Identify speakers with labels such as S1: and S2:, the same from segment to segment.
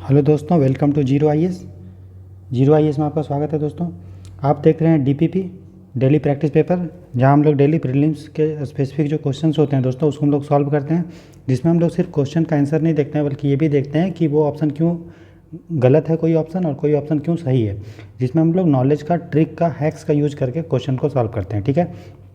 S1: Hello दोस्तों, welcome to zero IAS में आपका स्वागत है। दोस्तों, आप देख रहे हैं डीपीपी डेली प्रैक्टिस पेपर, जहां हम लोग डेली प्रीलिम्स के स्पेसिफिक जो क्वेश्चंस होते हैं दोस्तों उसको हम लोग सॉल्व करते हैं, जिसमें हम लोग सिर्फ क्वेश्चन का आंसर नहीं देखते हैं बल्कि ये भी देखते हैं कि वो ऑप्शन क्यों गलत है, कोई ऑप्शन, और कोई ऑप्शन क्यों सही है, जिसमें हम लोग नॉलेज का, ट्रिक का, हैक्स का यूज करके क्वेश्चन को सॉल्व करते हैं। ठीक है,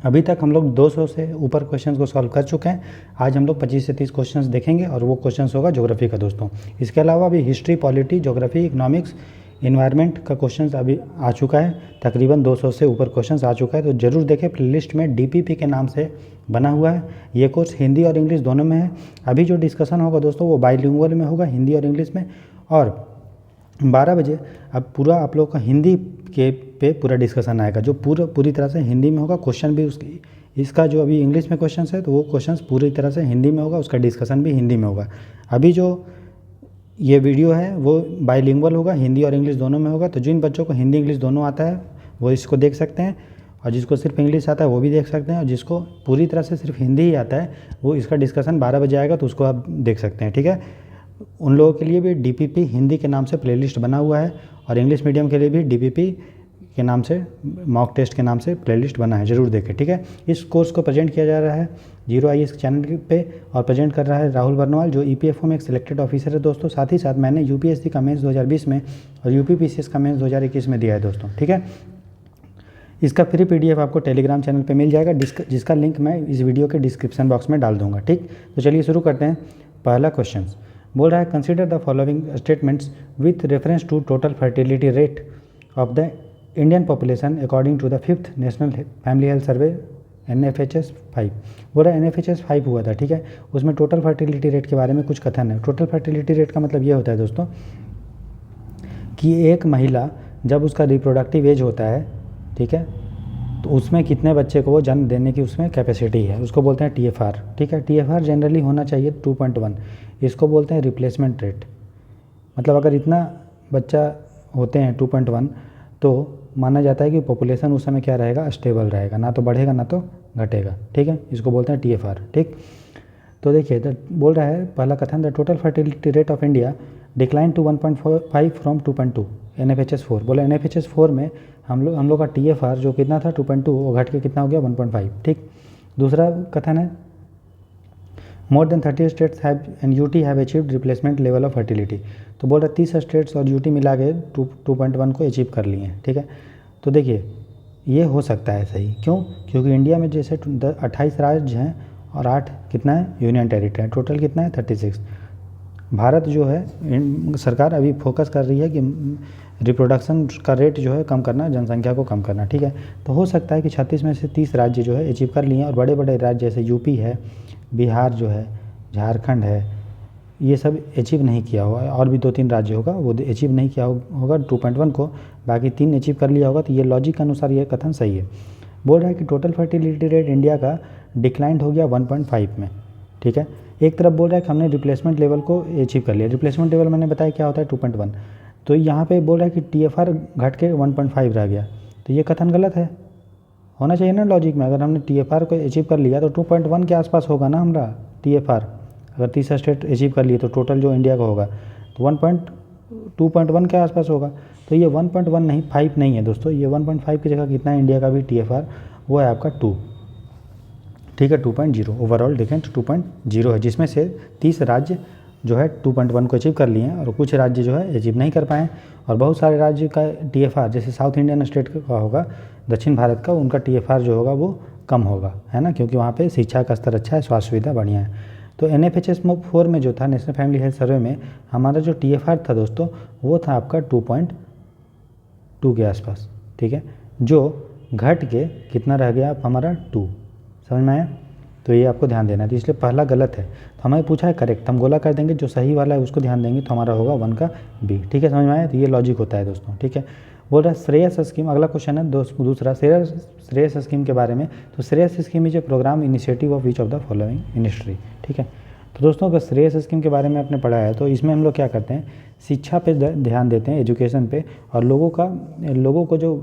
S1: अभी तक हम लोग 200 से ऊपर क्वेश्चंस को सॉल्व कर चुके हैं। आज हम लोग 25 से 30 क्वेश्चंस देखेंगे और वो क्वेश्चंस होगा ज्योग्राफी का दोस्तों। इसके अलावा अभी history, polity, geography, economics, environment का क्वेश्चंस अभी आ चुका है। तकरीबन 200 से ऊपर क्वेश्चंस आ चुका है, तो ज़रूर देखें। प्लेलिस्ट में डीपीपी के नाम से बना हुआ है। ये कोर्स हिंदी और इंग्लिश दोनों में है। अभी जो डिस्कशन होगा दोस्तों वो बाइलिंगुअल में होगा, हिंदी और इंग्लिश में। और 12 बजे अब पूरा आप लोग का हिंदी के पे पूरा डिस्कशन आएगा, जो पूरी तरह से हिंदी में होगा। क्वेश्चन भी उसकी, इसका जो अभी इंग्लिश में क्वेश्चन है तो वो क्वेश्चन पूरी तरह से हिंदी में होगा, उसका डिस्कशन भी हिंदी में होगा। अभी जो ये वीडियो है वो बाइलिंगुअल होगा, हिंदी और इंग्लिश दोनों में होगा। तो जिन बच्चों को हिंदी इंग्लिश दोनों आता है वो इसको देख सकते हैं, और जिसको सिर्फ इंग्लिश आता है वो भी देख सकते हैं, और जिसको पूरी तरह से सिर्फ हिंदी ही आता है वो इसका डिस्कशन 12 बजे आएगा तो उसको आप देख सकते हैं। ठीक है, उन लोगों के लिए भी डीपीपी हिंदी के नाम से प्लेलिस्ट बना हुआ है, और इंग्लिश मीडियम के लिए भी डीपीपी के नाम से, मॉक टेस्ट के नाम से प्लेलिस्ट बना है, ज़रूर देखें। ठीक है, इस कोर्स को प्रेजेंट किया जा रहा है जीरो आईएएस चैनल पे, और प्रेजेंट कर रहा है राहुल बर्नवाल, जो ईपीएफओ में एक सिलेक्टेड ऑफिसर है दोस्तों। साथ ही साथ मैंने यूपीएससी का मेंस 2020 में और यूपीपीसीएस का मेंस 2021 में दिया है दोस्तों। ठीक है, इसका फ्री पीडीएफ आपको टेलीग्राम चैनल पे मिल जाएगा, जिसका लिंक मैं इस वीडियो के डिस्क्रिप्शन बॉक्स में डाल दूंगा। ठीक, तो चलिए शुरू करते हैं। पहला क्वेश्चन बोल रहा है, consider the following statements with reference to total fertility rate of the Indian population according to the 5th national family health survey NFHS 5। बोल रहा है NFHS 5 हुआ था। ठीक है, उसमें टोटल फर्टिलिटी रेट के बारे में कुछ कथन है। टोटल फर्टिलिटी रेट का मतलब ये होता है दोस्तों कि एक महिला जब उसका रिप्रोडक्टिव एज होता है, ठीक है, तो उसमें कितने बच्चे को वो जन्म देने की उसमें कैपेसिटी है, उसको बोलते हैं TFR। ठीक है, TFR जनरली होना चाहिए 2.1, इसको बोलते हैं रिप्लेसमेंट रेट। मतलब अगर इतना बच्चा होते हैं 2.1 तो माना जाता है कि पॉपुलेशन उस समय क्या रहेगा, स्टेबल रहेगा, ना तो बढ़ेगा ना तो घटेगा। ठीक है, इसको बोलते हैं TFR। ठीक, तो देखिए बोल रहा है पहला कथन, the total fertility rate of India decline to 1.5 from 2.2 NFHS 4। बोला NFHS 4 में हम लोग का TFR जो कितना था 2.2, वो घट के कितना हो गया 1.5। ठीक, दूसरा कथन है, more than 30 states have and UT have achieved replacement level of fertility. तो बोल रहा है 30 स्टेट्स और यूटी मिला के 2.1 को अचीव कर लिए हैं। ठीक है, तो देखिए ये हो सकता है सही, क्यों? क्योंकि इंडिया में जैसे 28 राज्य हैं और 8 कितना है यूनियन टेरिटरी है, टोटल कितना है 36। भारत जो है सरकार अभी फोकस कर रही है कि रिप्रोडक्शन का रेट जो है कम करना, जनसंख्या को कम करना। ठीक है, तो हो सकता है कि 36 में से 30 राज्य जो है अचीव कर लिए हैं, और बड़े बड़े राज्य जैसे यूपी है, बिहार जो है, झारखंड है, ये सब अचीव नहीं किया होगा। और भी 2-3 राज्य होगा वो अचीव नहीं किया होगा 2.1 को, बाकी 3 अचीव कर लिया होगा। तो ये लॉजिक के अनुसार ये कथन सही है। बोल रहा है कि टोटल फर्टिलिटी रेट इंडिया का डिक्लाइंड हो गया 1.5 में। ठीक है, एक तरफ बोल रहा है कि हमने रिप्लेसमेंट लेवल को अचीव कर लिया। रिप्लेसमेंट लेवल मैंने बताया क्या होता है 2.1, तो यहाँ पे बोल रहा है कि TFR घट के 1.5 रह गया, तो ये कथन गलत है। होना चाहिए ना लॉजिक में, अगर हमने TFR को अचीव कर लिया तो 2.1 के आसपास होगा ना हमारा TFR। अगर 30 स्टेट अचीव कर लिए तो टोटल जो इंडिया का होगा तो 2.1 के आसपास होगा। तो ये 1.1 नहीं, 5 नहीं है दोस्तों, ये 1.5 की जगह कितना है इंडिया का भी TFR, वो है आपका 2। ठीक है, 2.0 ओवरऑल देखें तो 2.0 है, जिसमें से 30 राज्य जो है 2.1 को अचीव कर लिए हैं और कुछ राज्य जो है अचीव नहीं कर पाए। और बहुत सारे राज्य का TFR जैसे साउथ इंडियन स्टेट का होगा, दक्षिण भारत का, उनका TFR जो होगा वो कम होगा, है ना, क्योंकि वहाँ पे शिक्षा का स्तर अच्छा है, स्वास्थ्य सुविधा बढ़िया है। तो NFHS 4 में जो था, नेशनल फैमिली हेल्थ सर्वे में, हमारा जो TFR था दोस्तों वो था आपका 2.2 के आसपास। ठीक है, जो घट के कितना रह गया आप हमारा 2, समझ में आया? तो ये आपको ध्यान देना है, तो इसलिए पहला गलत है। तो हमें पूछा है करेक्ट, हम गोला कर देंगे, जो सही वाला है उसको ध्यान देंगे, तो हमारा होगा 1 का B। ठीक है, समझ में आया? तो ये लॉजिक होता है दोस्तों। ठीक है, बोल रहा है श्रेयस स्कीम, अगला क्वेश्चन है दूसरा श्रेयस स्कीम के बारे में। तो Shreyas scheme is a program initiative of which of the following ministry. ठीक है, तो दोस्तों अगर श्रेयस स्कीम के बारे में आपने पढ़ा है तो इसमें हम लोग क्या करते हैं, शिक्षा पे ध्यान देते हैं, एजुकेशन पे, और लोगों को जो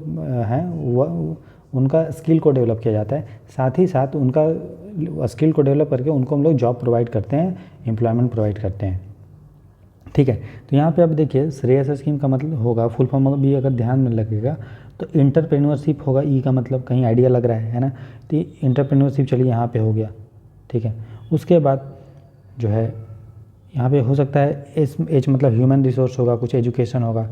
S1: है वह उनका स्किल को डेवलप किया जाता है। साथ ही साथ उनका स्किल को डेवलप करके उनको हम लोग जॉब प्रोवाइड करते हैं, एम्प्लॉयमेंट प्रोवाइड करते हैं। ठीक है। तो यहाँ पे अब देखिए श्रेयस स्कीम का मतलब होगा, फुल फॉर्म भी अगर ध्यान में लगेगा तो इंटरप्रेन्योरशिप होगा। ई का मतलब कहीं आइडिया लग रहा है ना। तो इंटरप्रेन्योरशिप चलिए यहाँ पे हो गया, ठीक है। उसके बाद जो है यहाँ पे हो सकता है एच मतलब ह्यूमन रिसोर्स होगा, कुछ एजुकेशन होगा।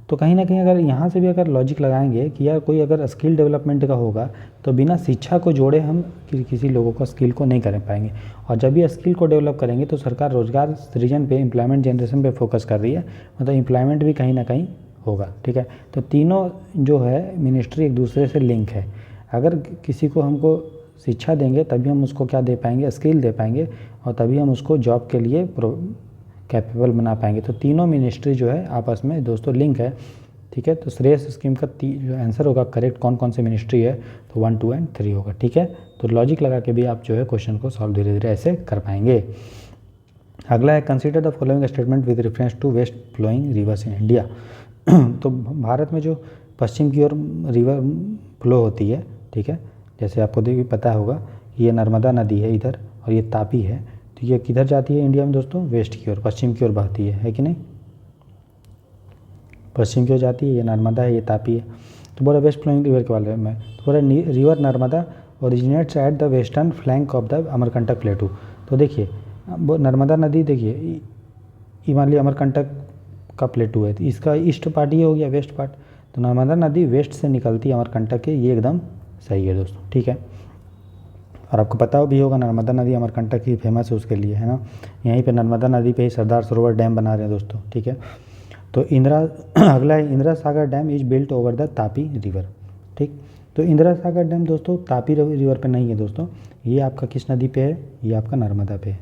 S1: तो कहीं ना कहीं अगर यहाँ से भी अगर लॉजिक लगाएंगे कि यार कोई अगर स्किल डेवलपमेंट का होगा तो बिना शिक्षा को जोड़े हम किसी लोगों को स्किल को नहीं कर पाएंगे। और जब भी स्किल को डेवलप करेंगे तो सरकार रोजगार सृजन पे, एम्प्लॉयमेंट जनरेशन पे फोकस कर रही है, मतलब एम्प्लॉयमेंट भी कहीं ना कहीं होगा, ठीक है। तो तीनों जो है मिनिस्ट्री एक दूसरे से लिंक है। अगर किसी को हमको शिक्षा देंगे तभी हम उसको क्या दे पाएंगे, स्किल दे पाएंगे, और तभी हम उसको जॉब के लिए कैपेबल बना पाएंगे। तो तीनों मिनिस्ट्री जो है आपस में दोस्तों लिंक है, ठीक है। तो श्रेयस स्कीम का जो आंसर होगा करेक्ट कौन कौन से मिनिस्ट्री है, तो 1, 2 एंड 3 होगा, ठीक है। तो लॉजिक लगा के भी आप जो है क्वेश्चन को सॉल्व धीरे धीरे ऐसे कर पाएंगे। अगला है consider the following statement with reference to west flowing rivers in India. तो भारत में जो पश्चिम की ओर रिवर फ्लो होती है, ठीक है, जैसे आपको देखिए पता होगा ये नर्मदा नदी है इधर और ये तापी है। तो ये किधर जाती है इंडिया में दोस्तों, वेस्ट की ओर, पश्चिम की ओर बहती है कि नहीं, पश्चिम की ओर जाती है। ये नर्मदा है, ये तापी है। तो बोला वेस्ट फ्लोइंग रिवर के बारे में, तो बोला river Narmada originates at the western flank of the Amarkantak प्लेटू। तो देखिए नर्मदा नदी देखिए ये मान लिया अमरकंटक का प्लेटू है, तो इसका ईस्ट पार्ट ये हो गया, वेस्ट पार्ट। तो नर्मदा नदी वेस्ट से निकलती है अमरकंटक के, ये एकदम सही है दोस्तों, ठीक है। और आपको पता भी होगा नर्मदा नदी अमरकंटक की फेमस है उसके लिए, है ना। यहीं पे नर्मदा नदी पे ही सरदार सरोवर डैम बना रहे हैं दोस्तों, ठीक है। तो अगला है Indira Sagar dam is built over the Tapi river, ठीक। तो इंदिरा सागर डैम दोस्तों तापी रिवर पे नहीं है दोस्तों, ये आपका किस नदी पे है, ये आपका नर्मदा पे है।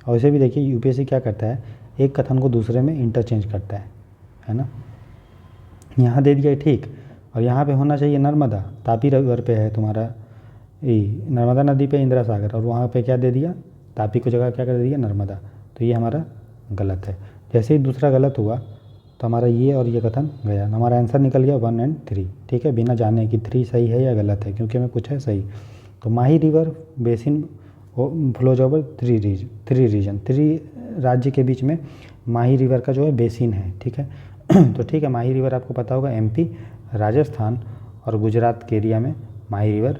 S1: और इसे भी देखिए यूपीएससी क्या करता है, एक कथन को दूसरे में इंटरचेंज करता है ना। यहाँ दे दिया ठीक, और यहाँ पे होना चाहिए नर्मदा, तापी रिवर पे है तुम्हारा नर्मदा नदी पे इंदिरा सागर, और वहाँ पे क्या दे दिया, तापी को जगह क्या कर दिया, नर्मदा। तो ये हमारा गलत है। जैसे ही दूसरा गलत हुआ तो हमारा ये और ये कथन गया, हमारा आंसर निकल गया 1 एंड 3, ठीक है, बिना जाने कि 3 सही है या गलत है, क्योंकि हमें पूछा है सही। तो माही रिवर बेसिन फ्लोज ओवर 3 राज्य के बीच में माही रिवर का जो है बेसिन है, ठीक है। तो ठीक है, माही रिवर आपको पता होगा एमपी, राजस्थान और गुजरात के एरिया में माही रिवर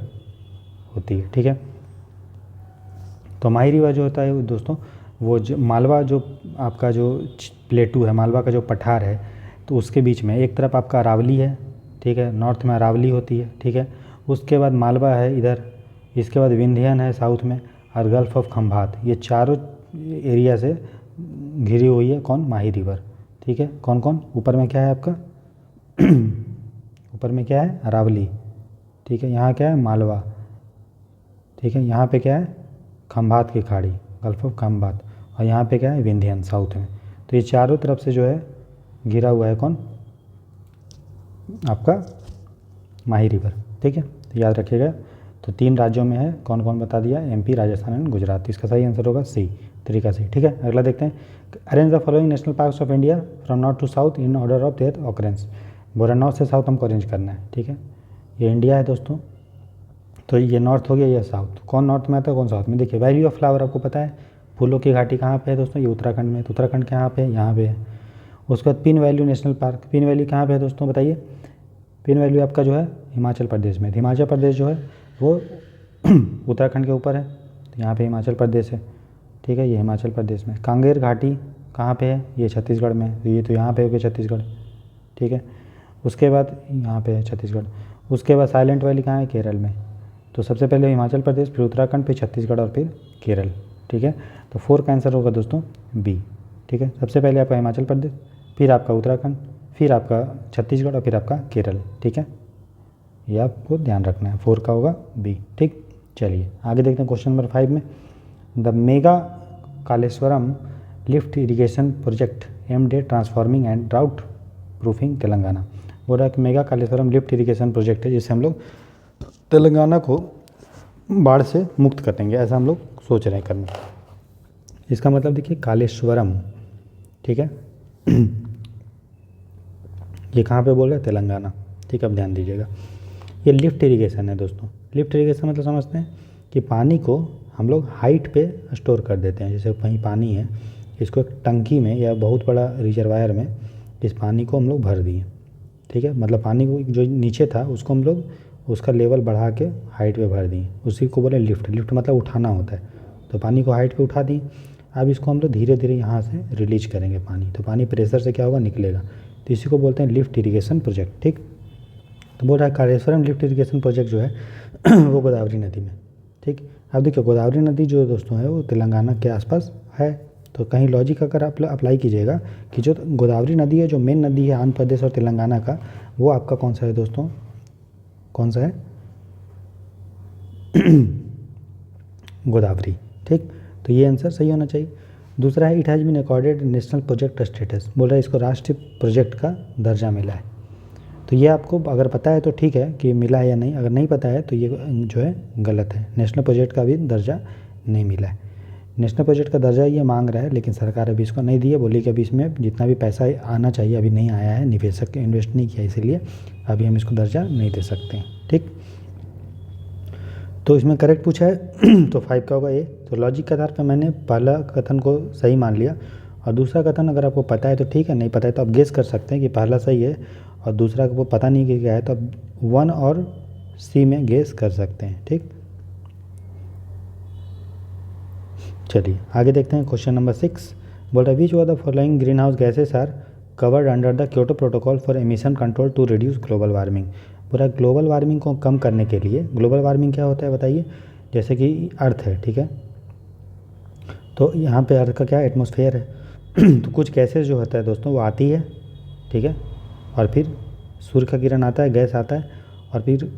S1: होती है, ठीक है। तो माही रिवर जो होता है दोस्तों, वो जो मालवा जो आपका जो प्लेटू है, मालवा का जो पठार है, तो उसके बीच में एक तरफ आपका अरावली है, ठीक है, नॉर्थ में अरावली होती है, ठीक है। उसके बाद मालवा है इधर, इसके बाद विंध्यन है साउथ में, और गल्फ ऑफ खंभात, ये चारों एरिया से घिरी हुई है कौन, माही रिवर, ठीक है। कौन कौन, ऊपर में क्या है आपका ऊपर में क्या है, अरावली, ठीक है, यहाँ क्या है, मालवा, ठीक है, यहाँ पे क्या है, खंभात की खाड़ी, गल्फ ऑफ खंभात, और यहाँ पे क्या है, विंध्यन साउथ में। तो ये चारों तरफ से जो है घिरा हुआ है कौन, आपका माही रिवर, ठीक है। तो याद रखिएगा। तो 3 राज्यों में है, कौन कौन बता दिया, एमपी, राजस्थान एंड गुजरात। इसका सही आंसर होगा सी, 3 का सी, ठीक है। अगला देखते हैं, arrange the following national parks of India from north to south in order of their occurrence. बोरा नॉर्थ से साउथ हमको अरेंज करना है, ठीक है। ये इंडिया है दोस्तों, तो ये नॉर्थ हो गया, ये साउथ। कौन नॉर्थ में आता है, कौन साउथ में। देखिए वैली ऑफ फ्लावर आपको पता है, फूलों की घाटी कहाँ पे है दोस्तों, ये उत्तराखंड में। तो उत्तराखंड कहाँ पे है, यहाँ पे है। उसके बाद pin valley national park, pin valley कहाँ पे है दोस्तों बताइए। पिन वैली आपका जो है हिमाचल प्रदेश में। हिमाचल प्रदेश जो है वो उत्तराखंड के ऊपर है, तो यहाँ पे हिमाचल प्रदेश है, ठीक है, ये हिमाचल प्रदेश में। कांगेर घाटी कहाँ पे है, ये छत्तीसगढ़ में है, ये तो यहाँ पे हो गया छत्तीसगढ़, ठीक है। उसके बाद यहाँ पे है छत्तीसगढ़। उसके बाद साइलेंट वैली कहाँ है, केरल में। तो सबसे पहले हिमाचल प्रदेश, फिर उत्तराखंड, फिर छत्तीसगढ़ और फिर केरल, ठीक है। तो 4 का आंसर होगा दोस्तों बी, ठीक है। सबसे पहले आपका हिमाचल प्रदेश, फिर आपका उत्तराखंड, फिर आपका छत्तीसगढ़ और फिर आपका केरल, ठीक है। ये आपको ध्यान रखना है, 4 का होगा बी, ठीक। चलिए आगे देखते हैं क्वेश्चन नंबर 5 में, the mega Kaleshwaram lift irrigation project aimed at transforming and drought proofing Telangana. बोल रहा है कि mega Kaleshwaram lift irrigation project है, जिससे हम लोग तेलंगाना को बाढ़ से मुक्त कर देंगे, ऐसा हम लोग सोच रहे हैं करने। इसका मतलब देखिए कालेश्वरम, ठीक है। ये कहाँ पे बोल रहे हैं, तेलंगाना, ठीक है। अब ध्यान दीजिएगा, ये लिफ्ट इरिगेशन है दोस्तों। लिफ्ट इरिगेशन मतलब समझते हैं कि पानी को हम लोग हाइट पे स्टोर कर देते हैं। जैसे कहीं पानी है, इसको एक टंकी में या बहुत बड़ा रिजर्वायर में इस पानी को हम लोग भर दिए, ठीक है। मतलब पानी को जो नीचे था उसको हम लोग उसका लेवल बढ़ा के हाइट पे भर दिए, उसी को बोले लिफ्ट। लिफ्ट मतलब उठाना होता है, तो पानी को हाइट पे उठा दिए। अब इसको हम लोग धीरे धीरे यहाँ से रिलीज करेंगे पानी, तो पानी प्रेशर से क्या होगा, निकलेगा। तो इसी को बोलते हैं लिफ्ट इरीगेशन प्रोजेक्ट, ठीक। तो बोल रहा है कालेश्वरम लिफ्ट इरीगेशन प्रोजेक्ट जो है वो गोदावरी नदी में, ठीक। अब देखिए गोदावरी नदी जो दोस्तों है वो तेलंगाना के आसपास है, तो कहीं लॉजिक अगर आप अप्लाई कीजिएगा कि जो गोदावरी नदी है, जो मेन नदी है आंध्र प्रदेश और तेलंगाना का, वो आपका कौन सा है दोस्तों, कौन सा है गोदावरी, ठीक। तो ये आंसर सही होना चाहिए। दूसरा है it has been accorded national project status, बोल रहा है इसको राष्ट्रीय प्रोजेक्ट का दर्जा मिला है। तो ये आपको अगर पता है तो ठीक है कि मिला है या नहीं, अगर नहीं पता है तो ये जो है गलत है। नेशनल प्रोजेक्ट का भी दर्जा नहीं मिला है। नेशनल प्रोजेक्ट का दर्जा ये मांग रहा है, लेकिन सरकार अभी इसको नहीं दी है। बोली कि अभी इसमें जितना भी पैसा आना चाहिए अभी नहीं आया है, निवेशक इन्वेस्ट नहीं किया, इसीलिए अभी हम इसको दर्जा नहीं दे सकते हैं, ठीक। तो इसमें करेक्ट पूछा है तो 5 का होगा ए। तो लॉजिक के आधार पर मैंने पहला कथन को सही मान लिया, और दूसरा कथन अगर आपको पता है तो ठीक है, नहीं पता है तो आप गेस कर सकते हैं कि पहला सही है और दूसरा को पता नहीं कि क्या है, तो आप 1 और सी में गेस कर सकते हैं, ठीक। चलिए आगे देखते हैं। क्वेश्चन नंबर 6 बोल रहा है which of the following greenhouse gases are covered under the Kyoto protocol for emission control to reduce global warming. पूरा ग्लोबल वार्मिंग को कम करने के लिए, ग्लोबल वार्मिंग क्या होता है बताइए, जैसे कि अर्थ है, ठीक है। तो यहाँ पे अर्थ का क्या एटमॉस्फेयर है तो कुछ गैसेस जो होता है दोस्तों वो आती है, ठीक है, और फिर सूर्य का किरण आता है, गैस आता है, और फिर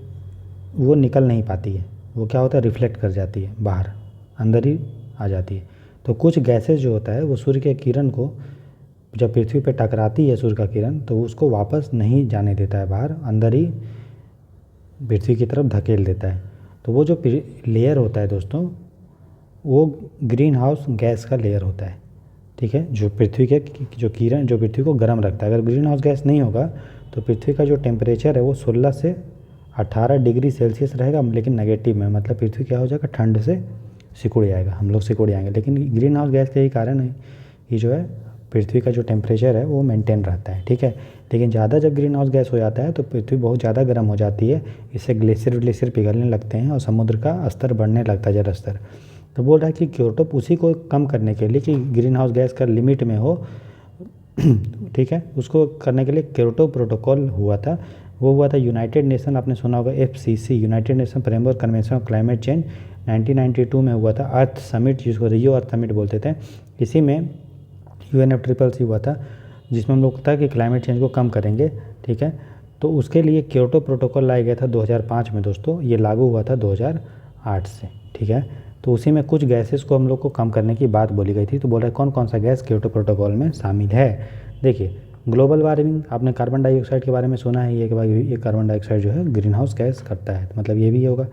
S1: वो निकल नहीं पाती है, वो क्या होता है रिफ्लेक्ट कर जाती है बाहर, अंदर ही आ जाती है। तो कुछ गैसेस जो होता है वो सूर्य के किरण को जब पृथ्वी पे टकराती है सूर्य का किरण, तो उसको वापस नहीं जाने देता है बाहर, अंदर ही पृथ्वी की तरफ धकेल देता है। तो वो जो लेयर होता है दोस्तों वो ग्रीन हाउस गैस का लेयर होता है, ठीक है, जो पृथ्वी के जो किरण जो पृथ्वी को गर्म रखता है। अगर ग्रीन हाउस गैस नहीं होगा तो पृथ्वी का जो टेम्परेचर है वो 16 से 18 डिग्री सेल्सियस रहेगा, लेकिन नेगेटिव में, मतलब पृथ्वी क्या हो जाएगा, ठंड से सिकुड़ जाएगा, हम लोग सिकुड़ जाएंगे। लेकिन ग्रीन हाउस गैस के ही कारण है ये जो है पृथ्वी का जो टेम्परेचर है वो मेंटेन रहता है, ठीक है। लेकिन ज़्यादा जब ग्रीन हाउस गैस हो जाता है तो पृथ्वी बहुत ज़्यादा गर्म हो जाती है, इससे ग्लेशियर पिघलने लगते हैं और समुद्र का स्तर बढ़ने लगता है, जल स्तर। तो बोल रहा है कि क्योटो उसी को कम करने के लिए कि ग्रीन हाउस गैस का लिमिट में हो ठीक है, उसको करने के लिए क्योटो प्रोटोकॉल हुआ था। वो हुआ था यूनाइटेड नेशन, आपने सुना होगा FCC, United nation framework convention of climate change, 1992 में हुआ था। अर्थ समिट जिसको रियो अर्थ समिट बोलते थे, इसी में UNFCCC हुआ था, जिसमें हम लोग था कि क्लाइमेट चेंज को कम करेंगे, ठीक है। तो उसके लिए क्योटो प्रोटोकॉल लाया गया था 2005 में दोस्तों, ये लागू हुआ था 2008 से, ठीक है। तो उसी में कुछ गैसेस को हम लोग को कम करने की बात बोली गई थी। तो बोल रहे कौन कौन सा गैस क्योटो प्रोटोकॉल में शामिल है। देखिए ग्लोबल वार्मिंग, आपने कार्बन डाइऑक्साइड के बारे में सुना है, ये कार्बन डाइऑक्साइड जो है ग्रीन हाउस गैस करता है, तो मतलब ये भी होगा।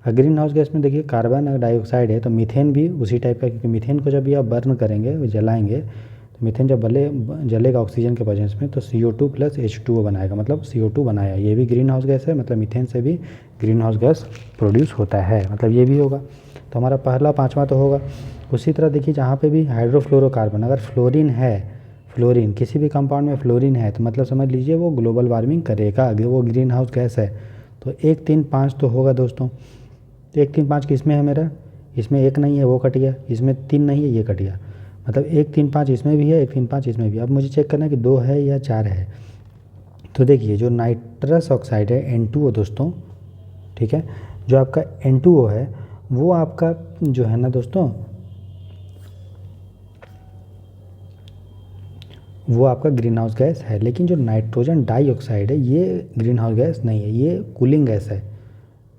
S1: ग्रीन हाउस गैस में देखिए कार्बन डाइऑक्साइड है तो मीथेन भी उसी टाइप का, क्योंकि मीथेन को जब भी आप बर्न करेंगे, जलाएंगे, तो मीथेन जब जलेगा ऑक्सीजन के प्रेजेंस में तो CO2 + H2O बनाएगा, मतलब CO2 बनाया, ये भी ग्रीन हाउस गैस है, मतलब मीथेन से भी ग्रीन हाउस गैस प्रोड्यूस होता है, मतलब ये भी होगा। तो हमारा पहला 5वां तो होगा। उसी तरह देखिए जहाँ पे भी हाइड्रोफ्लोरोकार्बन, अगर फ्लोरीन है, फ्लोरीन किसी भी कंपाउंड में फ्लोरीन है तो मतलब समझ लीजिए वो ग्लोबल वार्मिंग करेगा, वो ग्रीन हाउस गैस है। तो 1, 3, 5 तो होगा दोस्तों। 1, 3, 5 किस में है मेरा, इसमें 1 नहीं है वो कट गया, इसमें 3 नहीं है ये कट गया, मतलब 1, 3, 5 इसमें भी है, 1, 3, 5 इसमें भी। अब मुझे चेक करना है कि 2 है या 4 है। तो देखिए जो नाइट्रस ऑक्साइड है N2O दोस्तों, ठीक है, जो आपका N2O है वो आपका जो है ना दोस्तों, वो आपका ग्रीन हाउस गैस है। लेकिन जो नाइट्रोजन डाइऑक्साइड है ये ग्रीन हाउस गैस नहीं है, ये कूलिंग गैस है,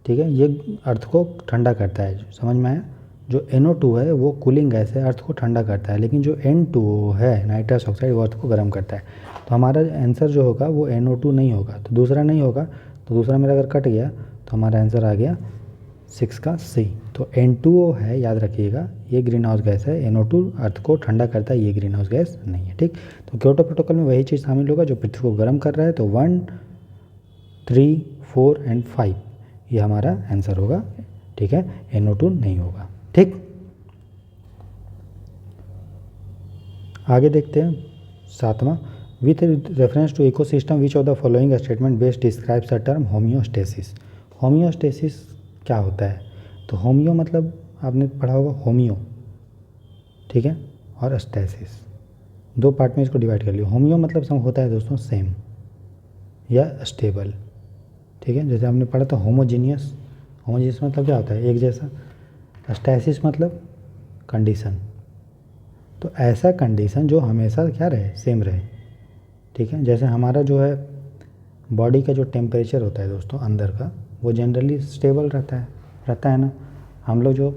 S1: ठीक है, ये अर्थ को ठंडा करता है, समझ में आया। जो NO2 है वो कूलिंग गैस है, अर्थ को ठंडा करता है, लेकिन जो N2O है नाइट्रस ऑक्साइड वो अर्थ को गर्म करता है। तो हमारा आंसर जो होगा वो NO2 नहीं होगा, तो दूसरा नहीं होगा। तो दूसरा मेरा अगर कट गया तो हमारा आंसर आ गया 6 का C। तो N2O है, याद रखिएगा, ये ग्रीन हाउस गैस है। NO2 अर्थ को ठंडा करता है, ये ग्रीन हाउस गैस नहीं है, ठीक। तो क्योटो प्रोटोकॉल में वही चीज़ शामिल होगा जो पृथ्वी को गर्म कर रहा है। तो 1, 3, 4 एंड 5 ये हमारा आंसर होगा, ठीक है, NO2 नहीं होगा, ठीक। आगे देखते हैं 7वां, with reference to ecosystem which of the following statement best describes the term homeostasis. Homeostasis क्या होता है? तो होम्यो मतलब आपने पढ़ा होगा होम्यो, ठीक है, और स्टेसिस, दो पार्ट में इसको डिवाइड कर लिया। होम्यो मतलब सब होता है दोस्तों सेम या स्टेबल, ठीक है, जैसे आपने पढ़ा था होमोजीनियस। होमोजीनियस मतलब क्या होता है? एक जैसा। स्टैसिस मतलब कंडीशन, तो ऐसा कंडीशन जो हमेशा क्या रहे? सेम रहे, ठीक है। जैसे हमारा जो है बॉडी का जो टेम्परेचर होता है दोस्तों अंदर का, वो जनरली स्टेबल रहता है ना। हम लोग जो